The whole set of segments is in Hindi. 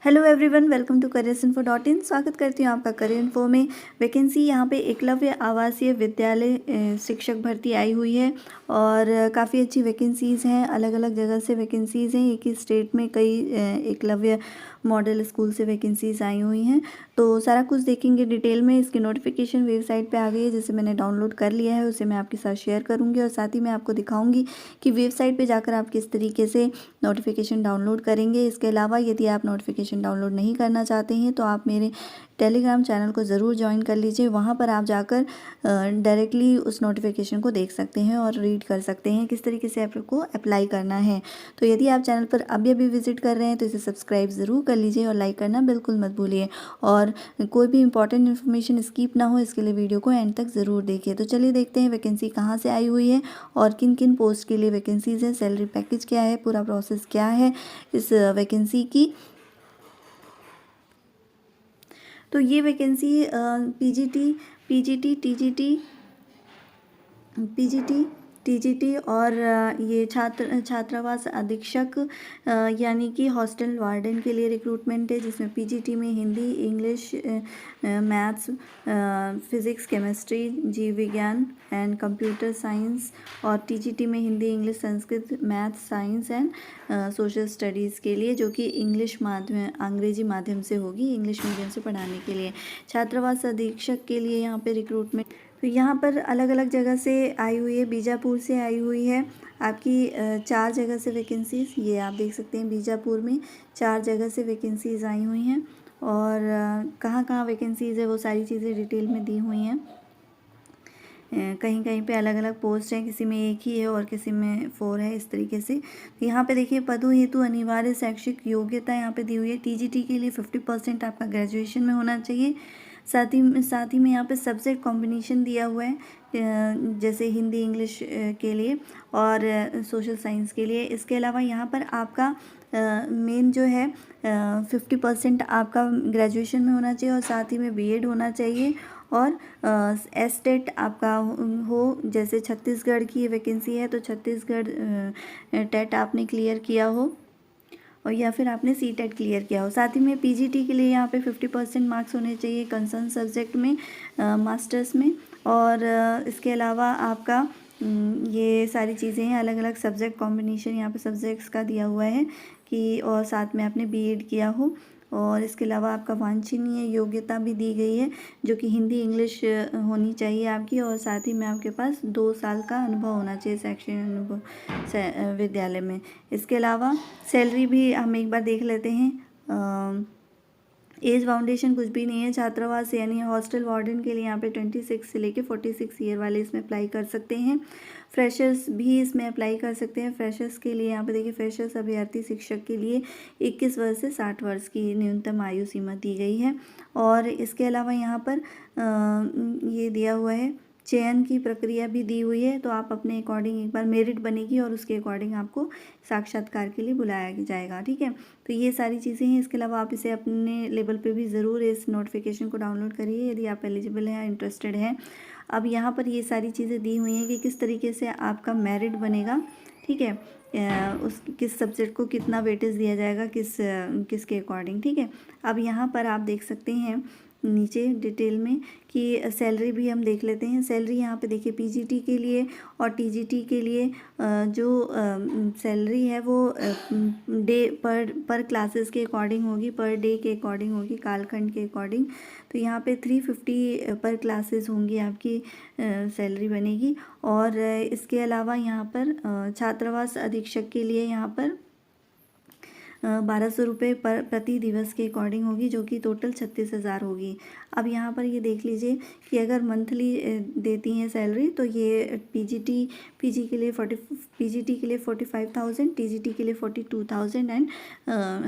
Hello everyone, welcome to careersinfo.in। स्वागत करती हूँ आपका करियर इन्फो में। वैकेंसी यहाँ पे एकलव्य आवासीय विद्यालय शिक्षक भर्ती आई हुई है और काफ़ी अच्छी वैकेंसीज़ हैं। अलग अलग जगह से वैकेंसीज़ हैं, एक ही स्टेट में कई एकलव्य मॉडल स्कूल से वैकेंसीज़ आई हुई हैं। तो सारा कुछ देखेंगे डिटेल में। इसकी नोटिफिकेशन वेबसाइट पे आ गई है, जिसे मैंने डाउनलोड कर लिया है, उसे मैं आपके साथ शेयर करूँगी और साथ ही मैं आपको दिखाऊँगी कि वेबसाइट पर जाकर आप किस तरीके से नोटिफिकेशन डाउनलोड करेंगे। इसके अलावा यदि आप नोटिफिकेशन डाउनलोड नहीं करना चाहते हैं तो आप मेरे टेलीग्राम चैनल को ज़रूर ज्वाइन कर लीजिए। वहाँ पर आप जाकर डायरेक्टली उस नोटिफिकेशन को देख सकते हैं और रीड कर सकते हैं किस तरीके से आपको अप्लाई करना है। तो यदि आप चैनल पर अभी अभी विजिट कर रहे हैं तो इसे सब्सक्राइब ज़रूर कर लीजिए और लाइक करना बिल्कुल मत भूलिए। और कोई भी इंपॉर्टेंट इन्फॉर्मेशन स्किप ना हो, इसके लिए वीडियो को एंड तक ज़रूर देखिए। तो चलिए देखते हैं वैकेंसी कहाँ से आई हुई है और किन किन पोस्ट के लिए वैकेंसीज़ है, सैलरी पैकेज क्या है, पूरा प्रोसेस क्या है इस वैकेंसी की। तो ये वैकेंसी पीजीटी पीजीटी टीजीटी और ये छात्रावास अधीक्षक यानी कि हॉस्टल वार्डन के लिए रिक्रूटमेंट है, जिसमें पीजीटी में Hindi, English, maths, physics, chemistry, जीव विज्ञान एंड कंप्यूटर साइंस, और टीजीटी में Hindi, English, Sanskrit, maths, science and social studies के लिए, जो कि अंग्रेजी माध्यम से होगी, इंग्लिश मीडियम से पढ़ाने के लिए। छात्रावास अधीक्षक के लिए यहाँ पे रिक्रूटमेंट तो यहाँ पर अलग अलग जगह से आई हुई है। बीजापुर से आई हुई है आपकी 4 जगह से वैकेंसीज़, ये आप देख सकते हैं। बीजापुर में 4 जगह से वैकेंसीज़ आई हुई हैं और कहाँ कहाँ वैकेंसीज़ है वो सारी चीज़ें डिटेल में दी हुई हैं। कहीं कहीं पे अलग अलग पोस्ट हैं, किसी में एक ही है और किसी में 4 है, इस तरीके से। तो यहाँ पे देखिए, पदों हेतु अनिवार्य शैक्षिक योग्यता यहाँ पे दी हुई है। टीजीटी के लिए 50% आपका ग्रेजुएशन में होना चाहिए। साथ ही में यहाँ पे सब्जेक्ट कॉम्बिनेशन दिया हुआ है, जैसे हिंदी, इंग्लिश के लिए और सोशल साइंस के लिए। इसके अलावा यहाँ पर आपका मेन जो है 50% आपका ग्रेजुएशन में होना चाहिए और साथ ही में बीएड होना चाहिए और एस्टेट आपका हो। जैसे छत्तीसगढ़ की वैकेंसी है तो छत्तीसगढ़ टेट आपने क्लियर किया हो और या फिर आपने सीटेट क्लियर किया हो। साथ ही में पीजीटी के लिए यहाँ पे 50% मार्क्स होने चाहिए कंसर्न सब्जेक्ट में, मास्टर्स में। और इसके अलावा आपका ये सारी चीज़ें हैं, अलग अलग सब्जेक्ट कॉम्बिनेशन यहाँ पे सब्जेक्ट्स का दिया हुआ है कि, और साथ में आपने बीएड किया हो। और इसके अलावा आपका वांछनीय योग्यता भी दी गई है, जो कि हिंदी, इंग्लिश होनी चाहिए आपकी, और साथ ही में आपके पास 2 साल का अनुभव होना चाहिए शैक्षणिक अनुभव विद्यालय में। इसके अलावा सैलरी भी हम एक बार देख लेते हैं। एज फाउंडेशन कुछ भी नहीं है। छात्रावास यानी हॉस्टल वार्डन के लिए यहाँ पे 26 से लेके 46 ईयर वाले इसमें अप्लाई कर सकते हैं। फ्रेशर्स भी इसमें अप्लाई कर सकते हैं। फ्रेशर्स के लिए यहाँ पे देखिए, फ्रेशर्स अभ्यर्थी शिक्षक के लिए 21 वर्ष से 60 वर्ष की न्यूनतम आयु सीमा दी गई है। और इसके अलावा यहाँ पर ये दिया हुआ है, चयन की प्रक्रिया भी दी हुई है। तो आप अपने अकॉर्डिंग, एक बार मेरिट बनेगी और उसके अकॉर्डिंग आपको साक्षात्कार के लिए बुलाया जाएगा, ठीक है। तो ये सारी चीज़ें हैं। इसके अलावा आप इसे अपने लेवल पे भी ज़रूर इस नोटिफिकेशन को डाउनलोड करिए यदि आप एलिजिबल हैं, इंटरेस्टेड हैं। अब यहाँ पर ये सारी चीज़ें दी हुई हैं कि किस तरीके से आपका मेरिट बनेगा, ठीक है। उस किस सब्जेक्ट को कितना वेटेज दिया जाएगा, किसके अकॉर्डिंग, ठीक है। अब यहाँ पर आप देख सकते हैं नीचे डिटेल में कि सैलरी भी हम देख लेते हैं। सैलरी यहाँ पे देखिए, पीजीटी के लिए और टीजीटी के लिए जो सैलरी है वो डे पर क्लासेस के अकॉर्डिंग होगी, पर डे के अकॉर्डिंग होगी, कालखंड के अकॉर्डिंग। तो यहाँ पे 350 पर क्लासेस होंगी आपकी सैलरी बनेगी। और इसके अलावा यहाँ पर छात्रावास अधीक्षक के लिए यहाँ पर 1200 रुपये पर प्रति दिवस के अकॉर्डिंग होगी, जो कि टोटल 36,000 होगी। अब यहाँ पर ये देख लीजिए कि अगर मंथली देती हैं सैलरी, तो ये पीजी के लिए 45,000, टीजीटी के लिए 42,000 एंड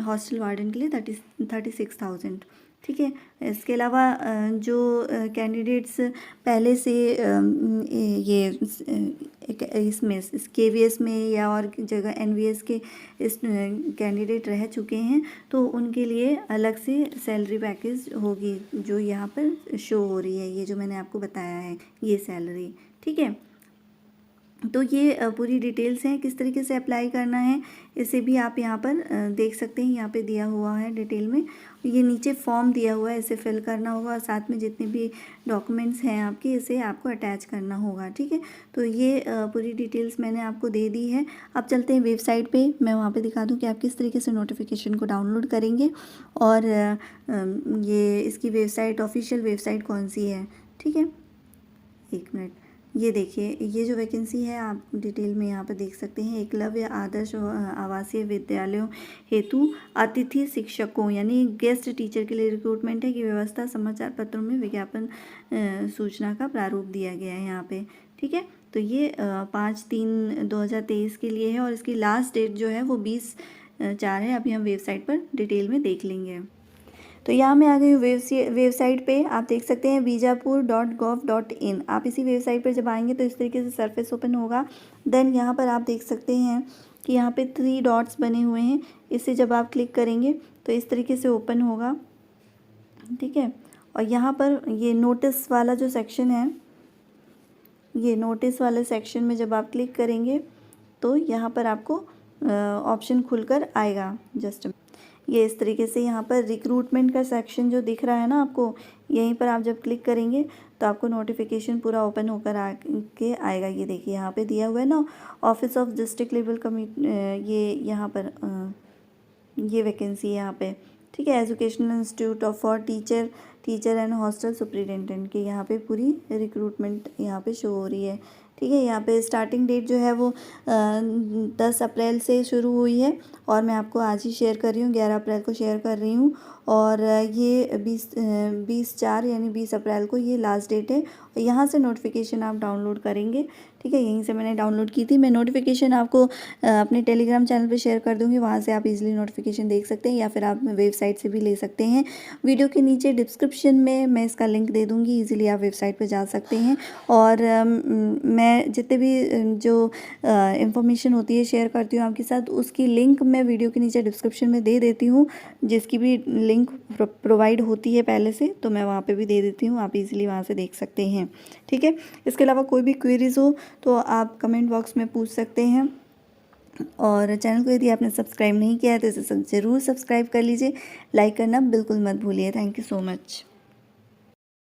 हॉस्टल वार्डन के लिए 36,000, ठीक है। इसके अलावा जो कैंडिडेट्स पहले से इसमें केवीएस में या और जगह एनवीएस के इस कैंडिडेट रह चुके हैं, तो उनके लिए अलग से सैलरी पैकेज होगी, जो यहाँ पर शो हो रही है, ये जो मैंने आपको बताया है ये सैलरी, ठीक है। तो ये पूरी डिटेल्स हैं किस तरीके से अप्लाई करना है, इसे भी आप यहाँ पर देख सकते हैं। यहाँ पे दिया हुआ है डिटेल में। ये नीचे फॉर्म दिया हुआ है, इसे फिल करना होगा और साथ में जितने भी डॉक्यूमेंट्स हैं आपके, इसे आपको अटैच करना होगा। ठीक है, तो ये पूरी डिटेल्स मैंने आपको दे दी है। अब चलते हैं वेबसाइट पे, मैं वहाँ पे दिखा दूँ कि आप किस तरीके से नोटिफिकेशन को डाउनलोड करेंगे और ये इसकी वेबसाइट, ऑफिशियल वेबसाइट कौन सी है। ठीक है, एक मिनट, ये देखिए, ये जो वैकेंसी है आप डिटेल में यहाँ पर देख सकते हैं। एकलव्य आदर्श आवासीय विद्यालयों हेतु अतिथि शिक्षकों यानी गेस्ट टीचर के लिए रिक्रूटमेंट है की व्यवस्था समाचार पत्रों में विज्ञापन सूचना का प्रारूप दिया गया है यहाँ पे। ठीक है, तो ये 5/3/2023 के लिए है और इसकी लास्ट डेट जो है वो 20/4 है। अभी हम वेबसाइट पर डिटेल में देख लेंगे। तो यहाँ मैं आ गई हूँ वेबसाइट पे। आप देख सकते हैं bijapur.gov.in। आप इसी वेबसाइट पर जब आएंगे तो इस तरीके से सरफेस ओपन होगा। देन यहाँ पर आप देख सकते हैं कि यहाँ पे 3 डॉट्स बने हुए हैं, इसे जब आप क्लिक करेंगे तो इस तरीके से ओपन होगा। ठीक है, और यहाँ पर ये नोटिस वाला जो सेक्शन है, ये नोटिस वाले सेक्शन में जब आप क्लिक करेंगे तो यहाँ पर आपको ऑप्शन खुलकर आएगा। जस्ट ये इस तरीके से यहाँ पर रिक्रूटमेंट का सेक्शन जो दिख रहा है ना आपको, यहीं पर आप जब क्लिक करेंगे तो आपको नोटिफिकेशन पूरा ओपन होकर आके आएगा। ये देखिए यहाँ पे दिया हुआ है ना, office of district level committee, ये यहाँ पर ये वैकेंसी है यहाँ पे। ठीक है, educational institute of for teacher and hostel superintendent की यहाँ पे पूरी रिक्रूटमेंट यहाँ पे शो हो रही है। ठीक है, यहाँ पे स्टार्टिंग डेट जो है वो 10 अप्रैल से शुरू हुई है और मैं आपको आज ही शेयर कर रही हूँ, 11 अप्रैल को शेयर कर रही हूँ और ये 20/4 यानी 20 अप्रैल को ये लास्ट डेट है। और यहाँ से नोटिफिकेशन आप डाउनलोड करेंगे। ठीक है, यहीं से मैंने डाउनलोड की थी। मैं नोटिफिकेशन आपको अपने टेलीग्राम चैनल पे शेयर कर दूँगी, वहाँ से आप इजीली नोटिफिकेशन देख सकते हैं या फिर आप वेबसाइट से भी ले सकते हैं। वीडियो के नीचे डिस्क्रिप्शन में मैं इसका लिंक दे दूँगी, ईजिली आप वेबसाइट पर जा सकते हैं। और मैं जितने भी जो इंफॉर्मेशन होती है शेयर करती हूँ आपके साथ, उसकी लिंक मैं वीडियो के नीचे डिस्क्रिप्शन में दे देती हूँ। जिसकी भी लिंक प्रोवाइड होती है पहले से, तो मैं वहाँ पे भी दे देती हूँ, आप इजीली वहाँ से देख सकते हैं। ठीक है, इसके अलावा कोई भी क्वेरीज हो तो आप कमेंट बॉक्स में पूछ सकते हैं। और चैनल को यदि आपने सब्सक्राइब नहीं किया है तो इसे ज़रूर सब्सक्राइब कर लीजिए। लाइक करना बिल्कुल मत भूलिए। Thank you so much.